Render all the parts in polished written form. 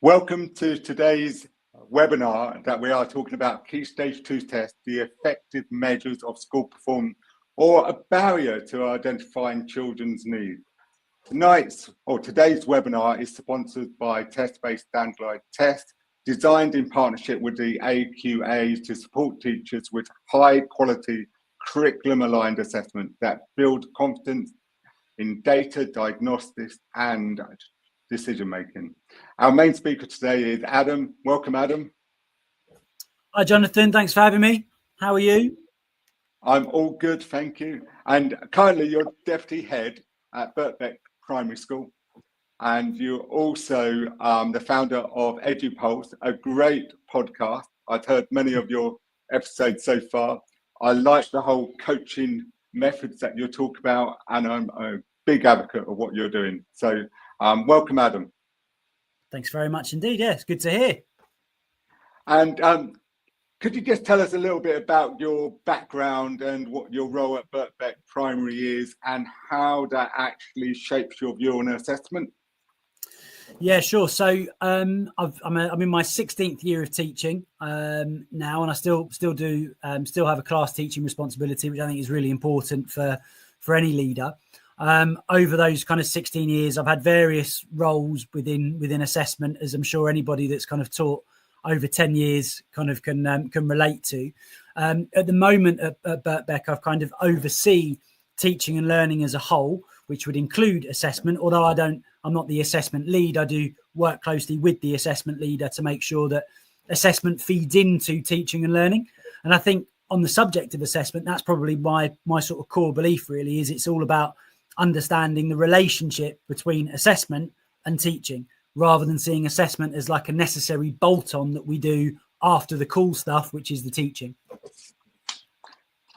Welcome to today's webinar that we are talking about Key Stage 2 tests, the effective measures of school performance or a barrier to identifying children's needs. Today's webinar is sponsored by Testbase Standardised Tests, designed in partnership with the AQA to support teachers with high quality curriculum-aligned assessment that build confidence in data diagnostics and decision-making. Our main speaker today is Adam. Welcome, Adam. Hi, Jonathan. Thanks for having me. How are you? I'm all good, thank you. And currently you're Deputy Head at Birkbeck Primary School. And you're also the founder of EdPulse, a great podcast. I've heard many of your episodes so far. I like the whole coaching methods that you talk about, and I'm a big advocate of what you're doing. So welcome, Adam. Thanks very much indeed. Yeah, it's good to hear. And could you just tell us a little bit about your background and what your role at Birkbeck Primary is and how that actually shapes your view on assessment? Yeah, sure. So I'm in my 16th year of teaching now, and I still have a class teaching responsibility, which I think is really important for any leader. Over those kind of 16 years, I've had various roles within assessment, as I'm sure anybody that's kind of taught over 10 years kind of can relate to. At the moment at Birkbeck, I've kind of oversee teaching and learning as a whole, which would include assessment. Although I'm not the assessment lead, I do work closely with the assessment leader to make sure that assessment feeds into teaching and learning. And I think on the subject of assessment, that's probably my sort of core belief really, is it's all about understanding the relationship between assessment and teaching, rather than seeing assessment as like a necessary bolt-on that we do after the cool stuff, which is the teaching.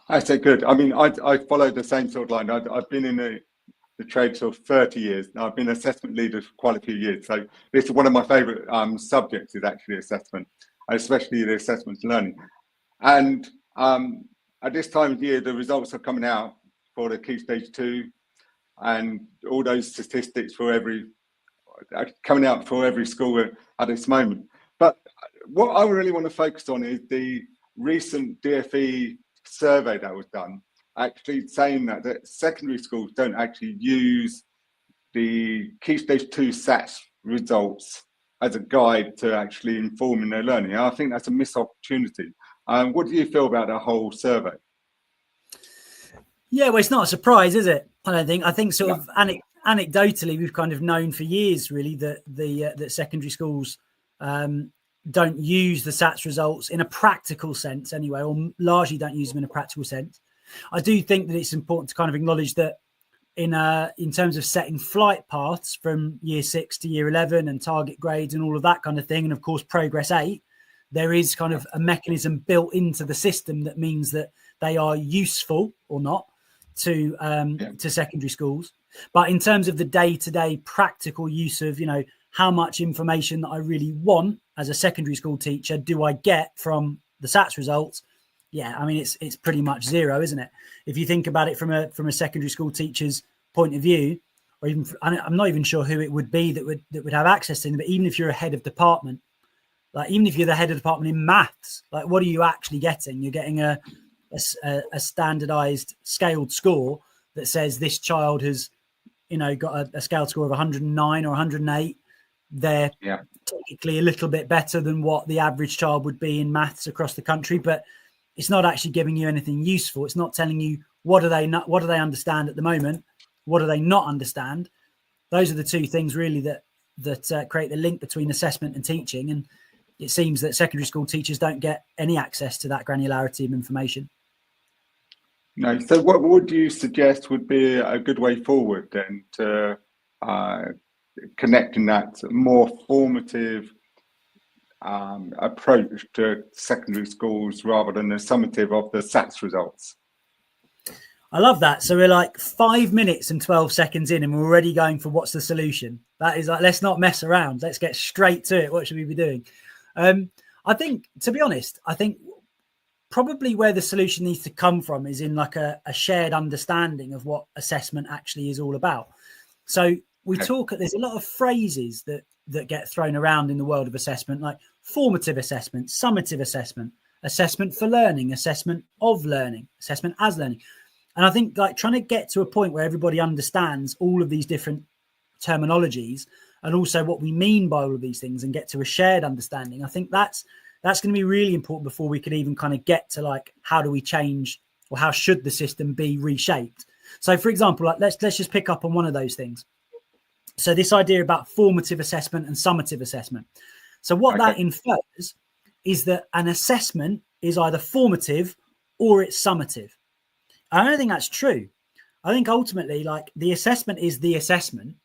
I say good. I mean, I follow the same sort of line. I've been in the trade for 30 years. Now, I've been assessment leader for quite a few years. So this is one of my favourite subjects is actually assessment, especially the assessment learning. And at this time of year, the results are coming out for the Key Stage 2 and all those statistics coming out for every school at this moment. But what I really want to focus on is the recent DfE survey that was done, actually saying that secondary schools don't actually use the Key Stage 2 SATs results as a guide to actually informing their learning. I think that's a missed opportunity. What do you feel about the whole survey? Yeah, well, it's not a surprise, is it? I don't think. I think sort of anecdotally, we've kind of known for years, really, that that secondary schools don't use the SATs results in a practical sense, anyway, or largely don't use them in a practical sense. I do think that it's important to kind of acknowledge that in terms of setting flight paths from year 6 to year 11 and target grades and all of that kind of thing, and of course progress 8, there is kind of a mechanism built into the system that means that they are useful or not to secondary schools. But in terms of the day-to-day practical use of, how much information that I really want as a secondary school teacher do I get from the SATs results? Yeah, I mean, it's pretty much zero, isn't it? If you think about it from a secondary school teacher's point of view, or even I'm not even sure who it would be that would have access to them, but even if you're a head of department, like even if you're the head of department in maths, like what are you actually getting? You're getting a standardized scaled score that says this child has, got a scaled score of 109 or 108. They're technically a little bit better than what the average child would be in maths across the country, but it's not actually giving you anything useful. It's not telling you what do they understand at the moment, what do they not understand. Those are the two things really that create the link between assessment and teaching. And it seems that secondary school teachers don't get any access to that granularity of information. No. So what would you suggest would be a good way forward then to connecting that more formative approach to secondary schools rather than the summative of the SATs results? I love that. So we're like 5 minutes and 12 seconds in and we're already going for what's the solution. That is like, let's not mess around. Let's get straight to it. What should we be doing? I think, to be honest, probably where the solution needs to come from is in like a shared understanding of what assessment actually is all about. So we talk, there's a lot of phrases that that get thrown around in the world of assessment, like formative assessment, summative assessment, assessment for learning, assessment of learning, assessment as learning. And I think like trying to get to a point where everybody understands all of these different terminologies and also what we mean by all of these things and get to a shared understanding. I think that's going to be really important before we can even kind of get to like, how do we change, or how should the system be reshaped? So for example, like let's just pick up on one of those things. So this idea about formative assessment and summative assessment. So what that infers is that an assessment is either formative or it's summative. I don't think that's true. I think ultimately, like, the assessment is the assessment.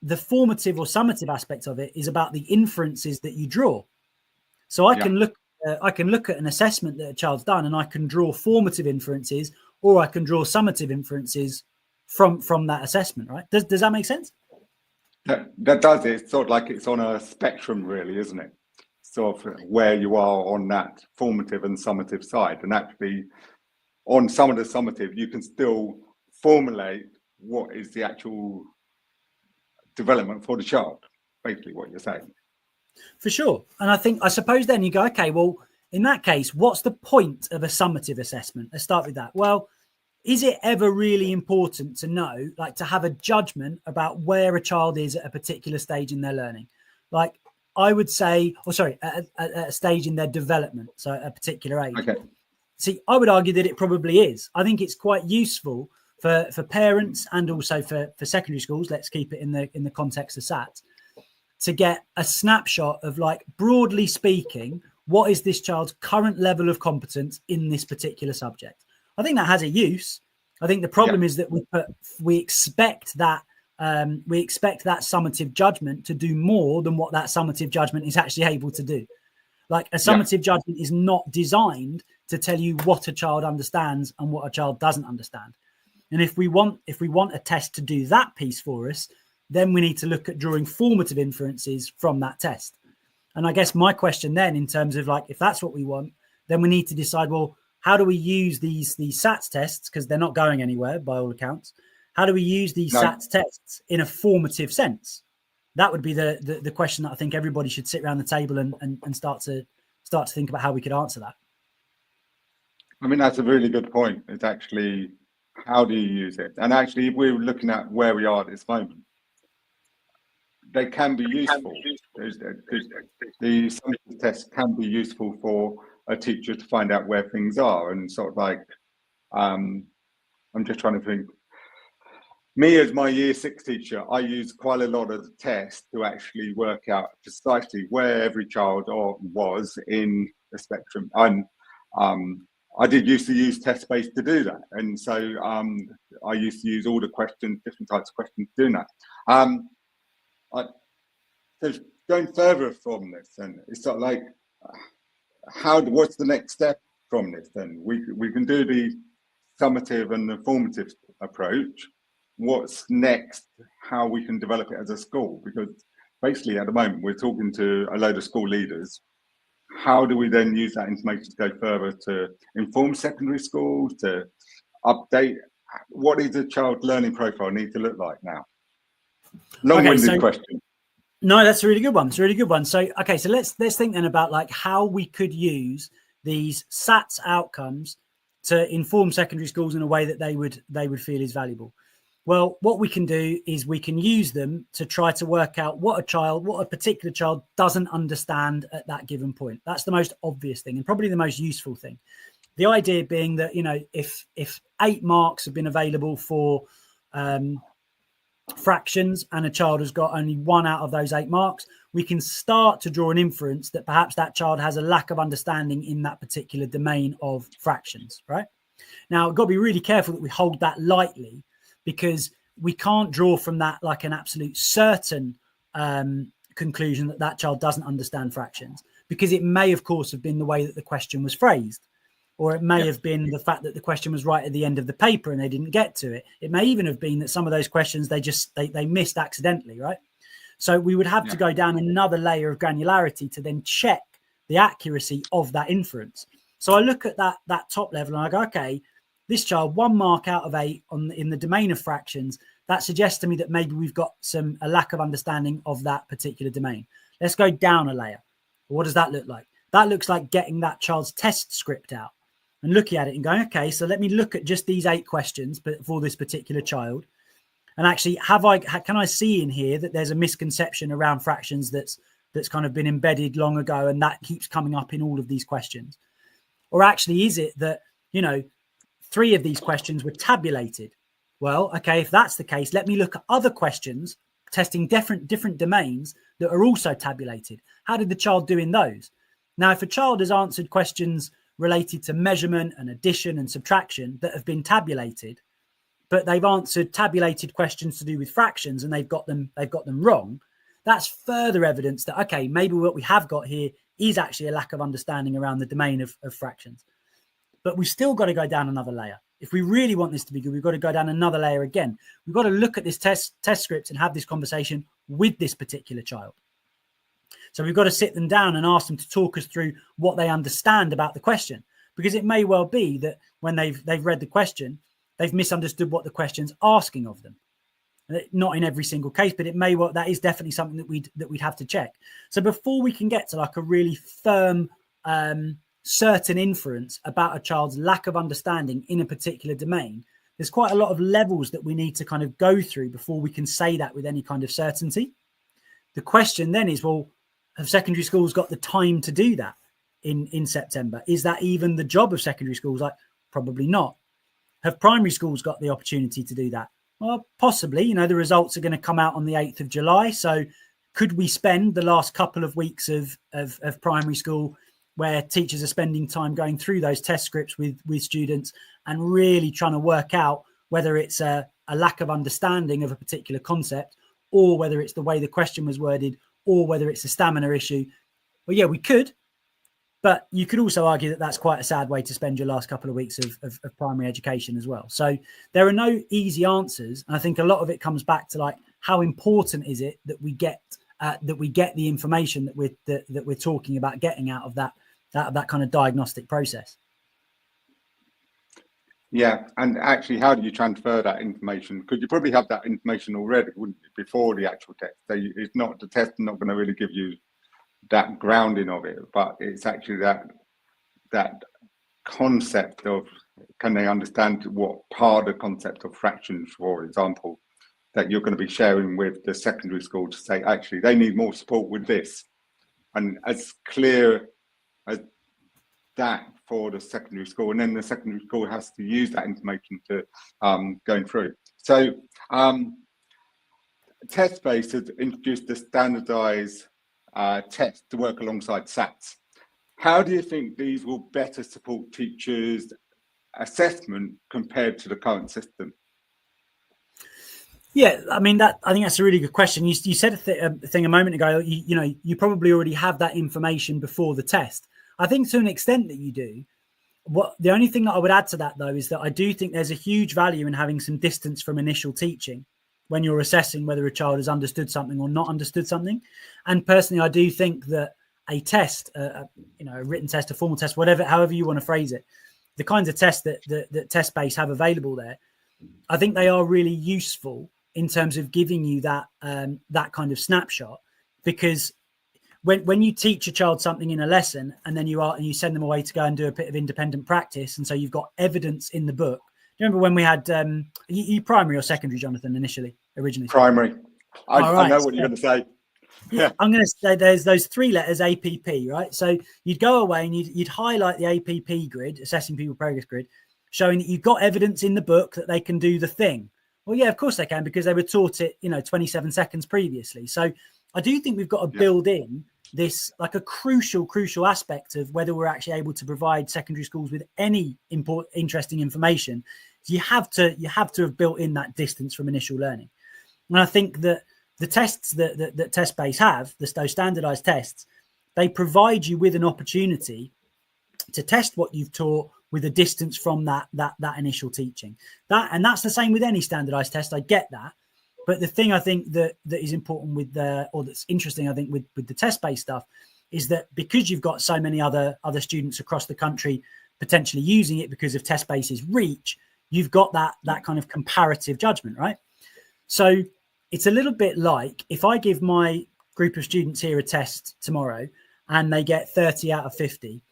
The formative or summative aspect of it is about the inferences that you draw. So I can look at an assessment that a child's done, and I can draw formative inferences, or I can draw summative inferences from that assessment. Right? Does that make sense? That does. It's sort of like it's on a spectrum, really, isn't it? Sort of where you are on that formative and summative side, and actually, on some of the summative, you can still formulate what is the actual development for the child, basically what you're saying. For sure. And I suppose then you go, okay, well, in that case, what's the point of a summative assessment? Let's start with that. Well, is it ever really important to know, like, to have a judgment about where a child is at a particular stage in their learning? Like, I would say, at a stage in their development, so at a particular age. Okay. See, I would argue that it probably is. I think it's quite useful for parents and also for secondary schools. Let's keep it in the context of SATs, to get a snapshot of, like, broadly speaking, what is this child's current level of competence in this particular subject. I think that has a use. I think the problem is that we expect that summative judgment to do more than what that summative judgment is actually able to do. Like, a summative judgment is not designed to tell you what a child understands and what a child doesn't understand. And if we want a test to do that piece for us, then we need to look at drawing formative inferences from that test. And I guess my question then, in terms of, like, if that's what we want, then we need to decide, well, how do we use these SATs tests, because they're not going anywhere by all accounts? How do we use these SATs tests in a formative sense? That would be the question that I think everybody should sit around the table and start to think about how we could answer that. I mean, that's a really good point. It's actually, how do you use it? And actually, if we're looking at where we are at this moment, they can be useful. The summative tests can be useful for a teacher to find out where things are, and sort of like, I'm just trying to think. Me, as my year 6 teacher, I use quite a lot of the tests to actually work out precisely where every child was in the spectrum. And I did used to use Testbase to do that. And so I used to use all the questions, different types of questions doing that. So going further from this, and it's sort of like, what's the next step from this then? We can do the summative and the formative approach. What's next? How we can develop it as a school? Because basically at the moment we're talking to a load of school leaders. How do we then use that information to go further to inform secondary schools, to update? What does a child learning profile need to look like now? Long-winded question. No, that's a really good one. It's a really good one. So, okay, so let's think then about, like, how we could use these SATs outcomes to inform secondary schools in a way that they would feel is valuable. Well, what we can do is we can use them to try to work out what a particular child doesn't understand at that given point. That's the most obvious thing and probably the most useful thing. The idea being that, you know, if 8 marks have been available for fractions and a child has got only 1 out of those 8 marks, we can start to draw an inference that perhaps that child has a lack of understanding in that particular domain of fractions, right? Now, we've got to be really careful that we hold that lightly, because we can't draw from that like an absolute certain conclusion that child doesn't understand fractions, because it may, of course, have been the way that the question was phrased, or it may have been the fact that the question was right at the end of the paper and they didn't get to it. It may even have been that some of those questions they missed accidentally, right? So we would have to go down another layer of granularity to then check the accuracy of that inference. So I look at that top level and I go, okay, this child, 1 mark out of 8 in the domain of fractions, that suggests to me that maybe we've got a lack of understanding of that particular domain. Let's go down a layer. What does that look like? That looks like getting that child's test script out and looking at it and going, okay, so let me look at just these 8 questions but for this particular child. And actually, can I see in here that there's a misconception around fractions that's kind of been embedded long ago, and that keeps coming up in all of these questions? Or actually, is it that, 3 of these questions were tabulated? Well, okay, if that's the case, let me look at other questions testing different domains that are also tabulated. How did the child do in those? Now, if a child has answered questions related to measurement and addition and subtraction that have been tabulated, but they've answered tabulated questions to do with fractions and they've got them wrong, that's further evidence that, okay, maybe what we have got here is actually a lack of understanding around the domain of fractions. But we've still got to go down another layer. If we really want this to be good, we've got to go down another layer again. We've got to look at this test script and have this conversation with this particular child. So we've got to sit them down and ask them to talk us through what they understand about the question, because it may well be that when they've read the question, they've misunderstood what the question's asking of them. Not in every single case, but it may well, that is definitely something that we'd have to check. So before we can get to like a really firm, certain inference about a child's lack of understanding in a particular domain, there's quite a lot of levels that we need to kind of go through before we can say that with any kind of certainty. The question then is, well, have secondary schools got the time to do that in September? Is that even the job of secondary schools? Like, probably not. Have primary schools got the opportunity to do that? Well, possibly. The results are going to come out on the 8th of July. So could we spend the last couple of weeks of primary school where teachers are spending time going through those test scripts with students and really trying to work out whether it's a lack of understanding of a particular concept, or whether it's the way the question was worded, or whether it's a stamina issue? Well, yeah, we could. But you could also argue that that's quite a sad way to spend your last couple of weeks of primary education as well. So there are no easy answers. And I think a lot of it comes back to like, how important is it that we get the information that we're talking about getting out of that kind of diagnostic process. Yeah, and actually, how do you transfer that information? Because you probably have that information already, wouldn't you, before the actual test? So it's not, the test not going to really give you that grounding of it, but it's actually that concept of, can they understand what part of the concept of fractions, for example, that you're going to be sharing with the secondary school to say, actually, they need more support with this. And as clear as that for the secondary school, and then the secondary school has to use that information to going through. So Testbase has introduced the standardized tests to work alongside SATs. How do you think these will better support teachers' assessment compared to the current system? Yeah, I mean, I think that's a really good question. You said a thing a moment ago. You probably already have that information before the test. I think to an extent that you do. The only thing that I would add to that, though, is that I do think there's a huge value in having some distance from initial teaching when you're assessing whether a child has understood something or not understood something. And personally, I do think that a test, a written test, a formal test, however you want to phrase it, the kinds of tests that Testbase have available there, I think they are really useful in terms of giving you that kind of snapshot. Because when you teach a child something in a lesson and then you send them away to go and do a bit of independent practice, and so you've got evidence in the book. Do you remember when we had you primary or secondary, Jonathan, originally? Primary. I know what you're going to say. Yeah, I'm going to say there's those 3 letters, APP, right? So you'd go away and you'd highlight the APP grid, assessing people progress grid, showing that you've got evidence in the book that they can do the thing. Well, yeah, of course they can, because they were taught it, 27 seconds previously. So I do think we've got to build in this like a crucial aspect of whether we're actually able to provide secondary schools with any interesting information. You have to have built in that distance from initial learning. And I think that the tests that Testbase have, those standardized tests, they provide you with an opportunity to test what you've taught with a distance from that initial teaching. And that's the same with any standardized test. I get that. But the thing I think that is important that's interesting, I think, with the test-based stuff, is that because you've got so many other students across the country potentially using it because of Testbase's reach, you've got that kind of comparative judgment, right? So it's a little bit like if I give my group of students here a test tomorrow and they get 30 out of 50,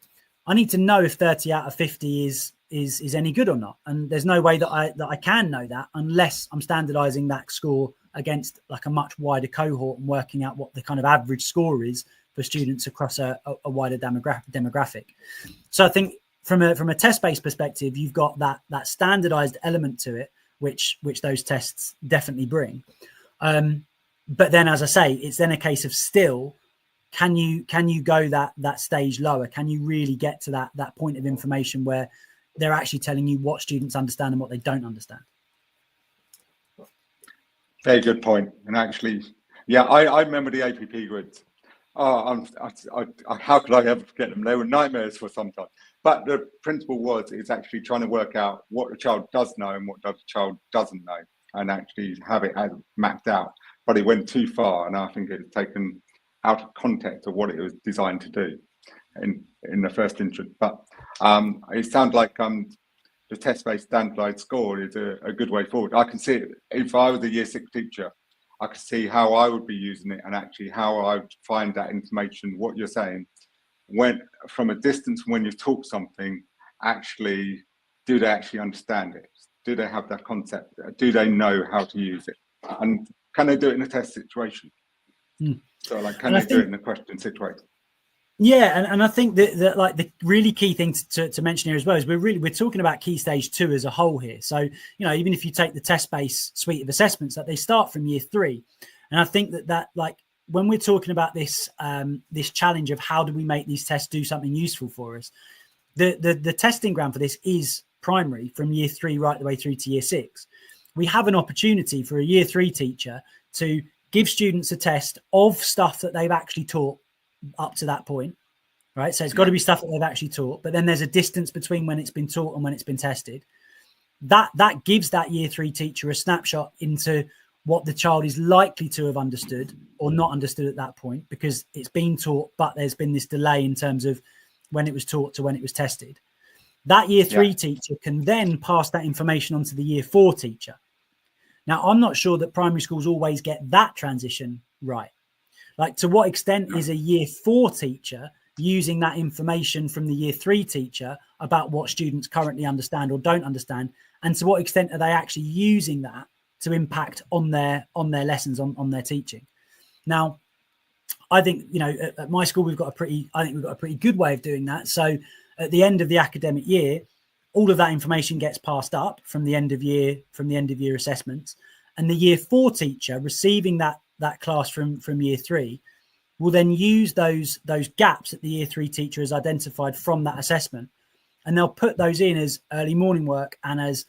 I need to know if 30 out of 50 is any good or not. And there's no way that I can know that unless I'm standardizing that score against like a much wider cohort and working out what the kind of average score is for students across a wider demographic. So I think from a test-based perspective, you've got that standardized element to it, which those tests definitely bring. But then, as I say, it's then a case of still, can you go that stage lower? Can you really get to that point of information where they're actually telling you what students understand and what they don't understand? Very good point. And actually, yeah, I remember the APP grids. Oh, how could I ever forget them? They were nightmares for some time. But the principle it's actually trying to work out what the child does know and what the child doesn't know, and actually have it mapped out. But it went too far, and I think it's taken out of context of what it was designed to do in the first instance. But it sounds like the test-based standardized score is a good way forward. I can see it. If I was a year 6 teacher, I could see how I would be using it and actually how I would find that information, what you're saying, when from a distance when you talk something, actually, do they actually understand it? Do they have that concept? Do they know how to use it? And can they do it in a test situation? So like, can they do it in a question situation? Yeah, and I think that like the really key thing to mention here as well is we're talking about Key Stage 2 as a whole here. So, you know, even if you take the test-based suite of assessments, that they start from year 3. And I think that like when we're talking about this this challenge of how do we make these tests do something useful for us, the testing ground for this is primary from year 3 right the way through to year 6. We have an opportunity for a year 3 teacher to give students a test of stuff that they've actually taught up to that point, right? So it's got to be stuff that they've actually taught, but then there's a distance between when it's been taught and when it's been tested. That gives that year 3 teacher a snapshot into what the child is likely to have understood or not understood at that point, because it's been taught, but there's been this delay in terms of when it was taught to when it was tested. That year 3 teacher can then pass that information on to the year 4 teacher. Now, I'm not sure that primary schools always get that transition right. Like, to what extent is a year 4 teacher using that information from the year 3 teacher about what students currently understand or don't understand? And to what extent are they actually using that to impact on their lessons, on their teaching? Now, I think, you know, at my school, we've got a pretty good way of doing that. So at the end of the academic year, all of that information gets passed up from the end of year assessments, and the year 4 teacher receiving that class from year 3 will then use those gaps that the year 3 teacher has identified from that assessment, and they'll put those in as early morning work and as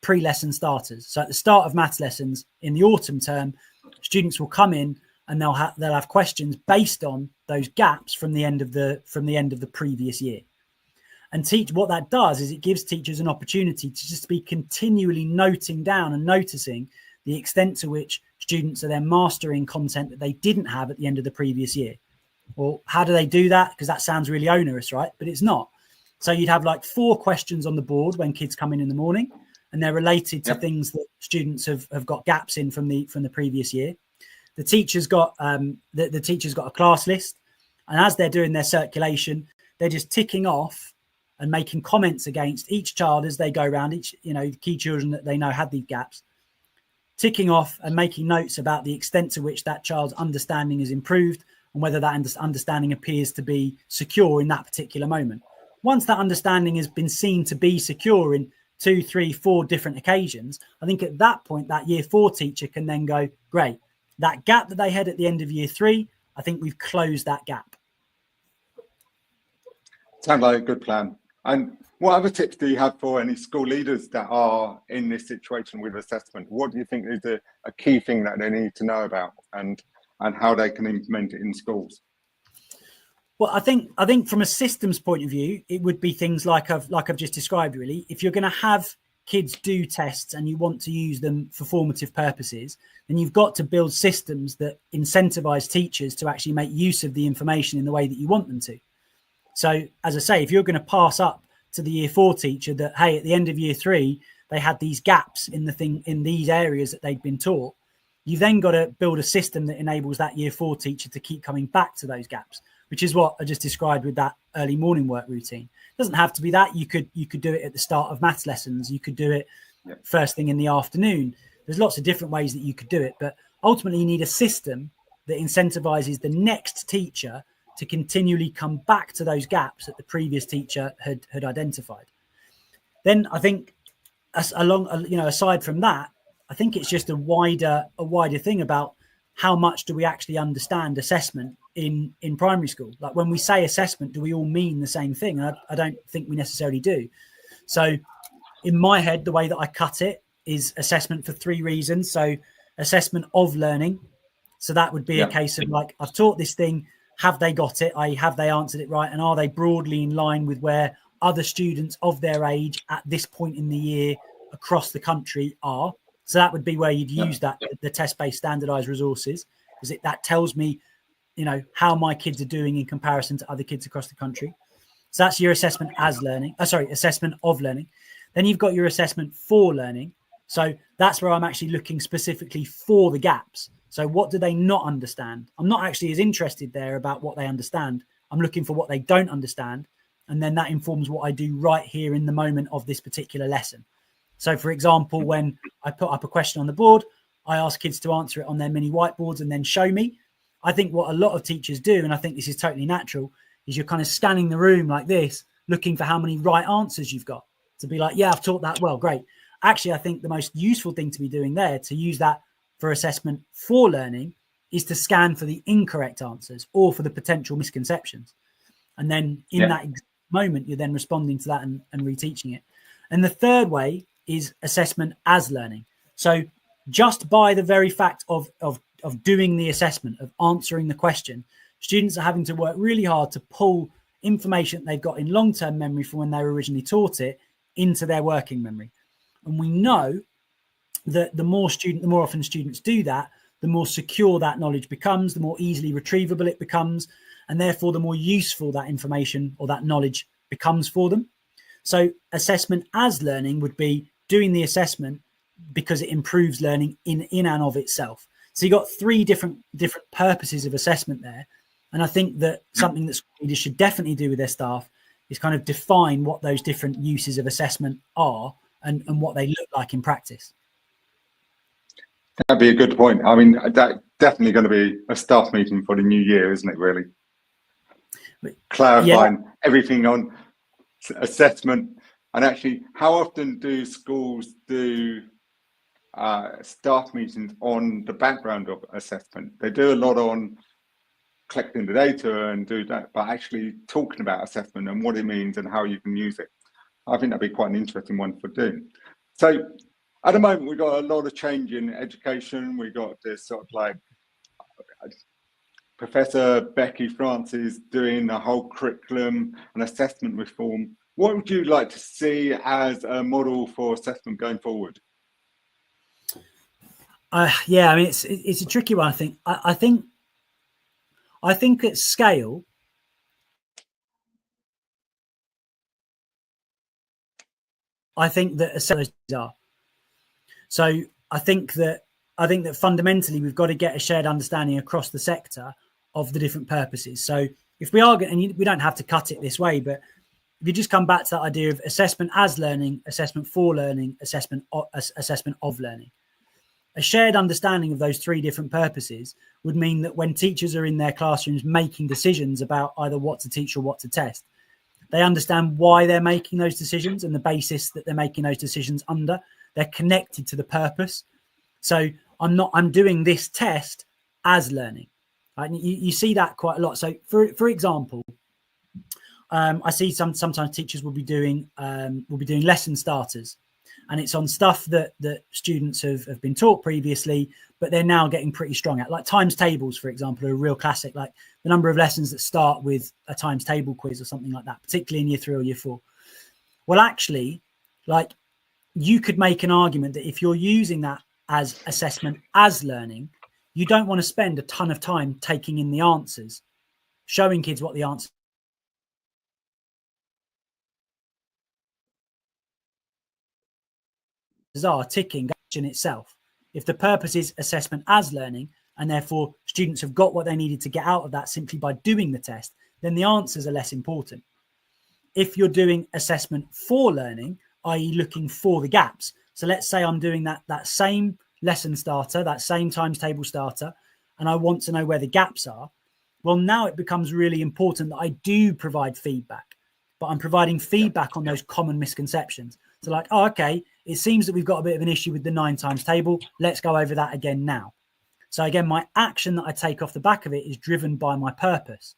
pre-lesson starters. So at the start of maths lessons in the autumn term, students will come in and they'll have questions based on those gaps from the end of the previous year. And what that does is it gives teachers an opportunity to just be continually noting down and noticing the extent to which students are then mastering content that they didn't have at the end of the previous year. Well, how do they do that? Because that sounds really onerous, right? But it's not. So you'd have like 4 questions on the board when kids come in the morning, and they're related to things that students have got gaps in from the previous year. The teacher's got the teacher's got a class list, and as they're doing their circulation, they're just ticking off and making comments against each child as they go around, each, you know, key children that they know had these gaps, ticking off and making notes about the extent to which that child's understanding is improved and whether that understanding appears to be secure in that particular moment. Once that understanding has been seen to be secure in 2, 3, 4 different occasions, I think at that point, that year 4 teacher can then go, great, that gap that they had at the end of year 3, I think we've closed that gap. Sounds like a good plan. And what other tips do you have for any school leaders that are in this situation with assessment? What do you think is a key thing that they need to know about, and how they can implement it in schools? Well, I think from a systems point of view, it would be things like I've just described, really. If you're going to have kids do tests and you want to use them for formative purposes, then you've got to build systems that incentivize teachers to actually make use of the information in the way that you want them to. So, as I say, if you're going to pass up to the year 4 teacher that, hey, at the end of year 3, they had these gaps in these areas that they'd been taught. You've then got to build a system that enables that year 4 teacher to keep coming back to those gaps, which is what I just described with that early morning work routine. It doesn't have to be that. You could do it at the start of maths lessons. You could do it first thing in the afternoon. There's lots of different ways that you could do it, but ultimately you need a system that incentivizes the next teacher to continually come back to those gaps that the previous teacher had identified. Then I think aside from that, I think it's just a wider thing about how much do we actually understand assessment in primary school. Like when we say assessment, do we all mean the same thing? I don't think we necessarily do. So in my head, the way that I cut it is assessment for 3 reasons. So assessment of learning. So that would be a case of like, I've taught this thing. Have they got it? Have they answered it right? And are they broadly in line with where other students of their age at this point in the year across the country are? So that would be where you'd use the test-based standardized resources, because that tells me, how my kids are doing in comparison to other kids across the country. So that's your assessment assessment of learning. Then you've got your assessment for learning. So that's where I'm actually looking specifically for the gaps. So what do they not understand? I'm not actually as interested there about what they understand. I'm looking for what they don't understand. And then that informs what I do right here in the moment of this particular lesson. So, for example, when I put up a question on the board, I ask kids to answer it on their mini whiteboards and then show me. I think what a lot of teachers do, and I think this is totally natural, is you're kind of scanning the room like this, looking for how many right answers you've got. To be like, yeah, I've taught that well, great. Actually, I think the most useful thing to be doing there, to use that for assessment for learning, is to scan for the incorrect answers or for the potential misconceptions. And then in that moment, you're then responding to that and reteaching it. And the third way is assessment as learning. So just by the very fact of doing the assessment, of answering the question, students are having to work really hard to pull information they've got in long-term memory from when they were originally taught it into their working memory. And we know that the more often students do that, the more secure that knowledge becomes, the more easily retrievable it becomes, and therefore the more useful that information or that knowledge becomes for them. So assessment as learning would be doing the assessment because it improves learning in and of itself. So you've got 3 different purposes of assessment there. And I think that something that school leaders should definitely do with their staff is kind of define what those different uses of assessment are and what they look like in practice. That'd be a good point. I mean, that's definitely going to be a staff meeting for the new year, isn't it, really? Clarifying everything on assessment. And actually, how often do schools do staff meetings on the background of assessment? They do a lot on collecting the data and do that, but actually talking about assessment and what it means and how you can use it. I think that'd be quite an interesting one for doing. So at the moment, we've got a lot of change in education. We've got this sort of like Professor Becky Francis doing a whole curriculum and assessment reform. What would you like to see as a model for assessment going forward? Yeah, I mean, it's a tricky one. I think at scale, I think that assessments are. So I think that fundamentally we've got to get a shared understanding across the sector of the different purposes. So if we are going, and we don't have to cut it this way, but if you just come back to that idea of assessment as learning, assessment for learning, assessment of learning, a shared understanding of those 3 different purposes would mean that when teachers are in their classrooms making decisions about either what to teach or what to test, they understand why they're making those decisions and the basis that they're making those decisions under. They're connected to the purpose. So I'm doing this test as learning. Right? You see that quite a lot. So for example, I see sometimes teachers will be doing lesson starters, and it's on stuff that students have been taught previously, but they're now getting pretty strong at. Like times tables, for example, are a real classic. Like the number of lessons that start with a times table quiz or something like that, particularly in year 3 or year 4. Well, actually, like you could make an argument that if you're using that as assessment as learning, you don't want to spend a ton of time taking in the answers, showing kids what the answer are ticking in itself. If the purpose is assessment as learning, and therefore students have got what they needed to get out of that simply by doing the test, then the answers are less important. If you're doing assessment for learning, i.e. looking for the gaps. So let's say I'm doing that same lesson starter, that same times table starter, and I want to know where the gaps are. Well, now it becomes really important that I do provide feedback, but I'm providing feedback on those common misconceptions. So like, oh, okay, it seems that we've got a bit of an issue with the 9 times table. Let's go over that again now. So again, my action that I take off the back of it is driven by my purpose.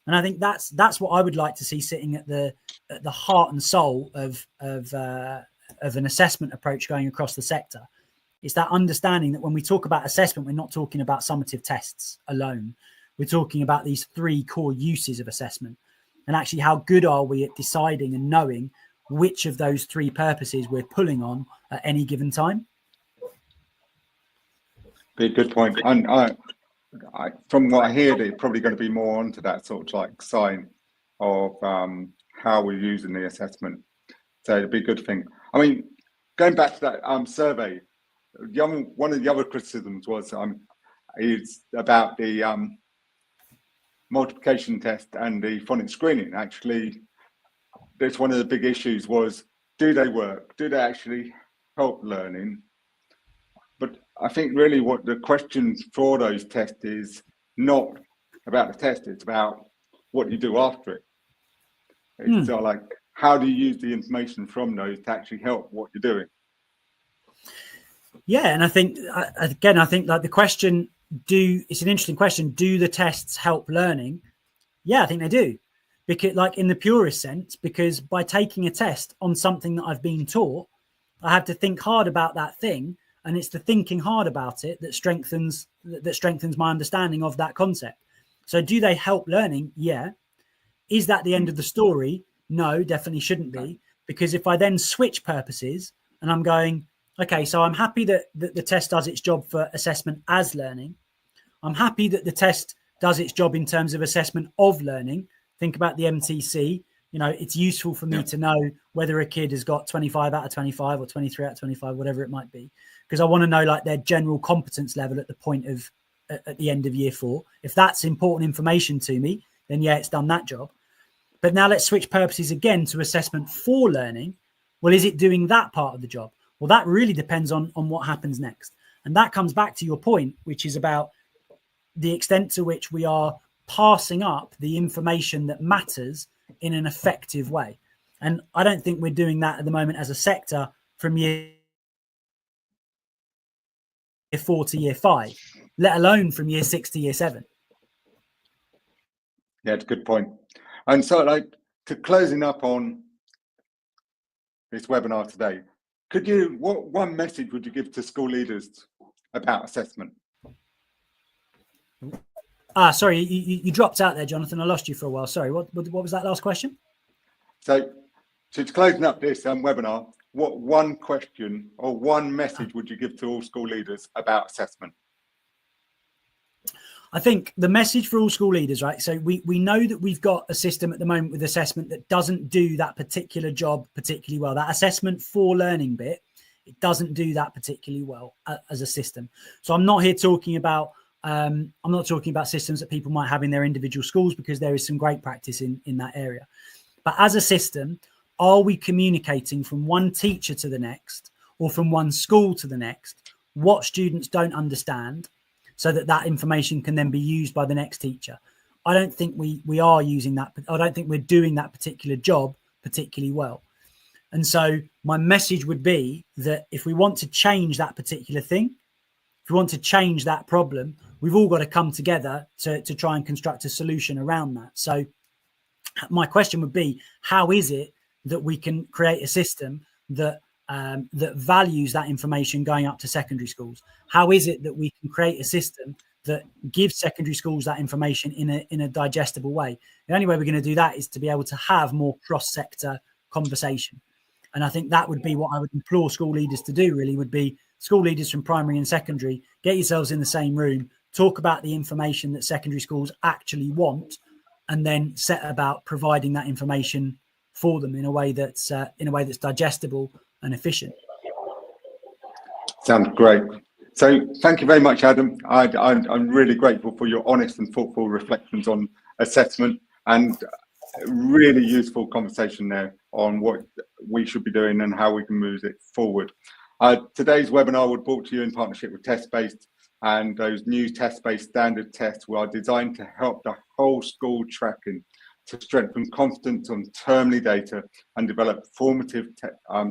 And I think that's what I would like to see sitting at the heart and soul of an assessment approach going across the sector. It's that understanding that when we talk about assessment, we're not talking about summative tests alone. We're talking about these 3 core uses of assessment, and actually how good are we at deciding and knowing which of those 3 purposes we're pulling on at any given time. Be a good point. And I, from what I hear, they're probably going to be more onto that sort of like sign of how we're using the assessment. So it'd be a good thing. I mean, going back to that survey, one of the other criticisms was is about the multiplication test and the phonics screening. Actually, that's one of the big issues was, do they work? Do they actually help learning? But I think really what the questions for those tests is not about the test, it's about what you do after it. It's sort of like, how do you use the information from those to actually help what you're doing? Yeah, and I think, again, like the question, it's an interesting question. Do the tests help learning? Yeah, I think they do. Because like in the purest sense, because by taking a test on something that I've been taught, I have to think hard about that thing. And it's the thinking hard about it that strengthens my understanding of that concept. So do they help learning? Yeah. Is that the end of the story? No, definitely shouldn't be. Because if I then switch purposes and I'm going, okay, so I'm happy that the test does its job for assessment as learning. I'm happy that the test does its job in terms of assessment of learning. Think about the MTC. You know, it's useful for me to know whether a kid has got 25 out of 25 or 23 out of 25, whatever it might be, because I want to know like their general competence level at the end of year 4. If that's important information to me, then yeah, it's done that job. But now let's switch purposes again to assessment for learning. Well, is it doing that part of the job? Well, that really depends on what happens next. And that comes back to your point, which is about the extent to which we are passing up the information that matters in an effective way. And I don't think we're doing that at the moment as a sector from year 4 to year 5, let alone from year 6 to year 7. Yeah, it's a good point. And so like to closing up on this webinar today, what one message would you give to school leaders about assessment? Sorry, you dropped out there, Jonathan. I lost you for a while. Sorry, what was that last question? So to closing up this webinar, what one question or one message would you give to all school leaders about assessment? I think the message for all school leaders, right? So we know that we've got a system at the moment with assessment that doesn't do that particular job particularly well. That assessment for learning bit, it doesn't do that particularly well as a system. So I'm not here talking about I'm not talking about systems that people might have in their individual schools, because there is some great practice in that area. But as a system, are we communicating from one teacher to the next or from one school to the next what students don't understand, so that information can then be used by the next teacher? I don't think we are using that. I don't think we're doing that particular job particularly well. And so my message would be that if we want to change that particular thing, if we want to change that problem, we've all got to come together to try and construct a solution around that. So my question would be, how is it that we can create a system that values that information going up to secondary schools? How is it that we can create a system that gives secondary schools that information in a digestible way? The only way we're going to do that is to be able to have more cross-sector conversation. And I think that would be what I would implore school leaders to do, really, would be school leaders from primary and secondary, get yourselves in the same room, talk about the information that secondary schools actually want, and then set about providing that information for them in a way that's digestible and efficient. Sounds great. So thank you very much, Adam. I'm really grateful for your honest and thoughtful reflections on assessment, and really useful conversation there on what we should be doing and how we can move it forward. Today's webinar was brought to you in partnership with Testbase, and those new Testbase standard tests were designed to help the whole school tracking to strengthen confidence on termly data and develop formative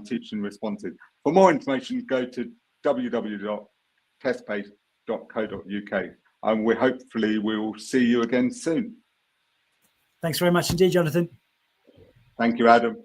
teaching responses. For more information, go to www.testbase.co.uk, and we hopefully will see you again soon. Thanks very much indeed, Jonathan. Thank you, Adam.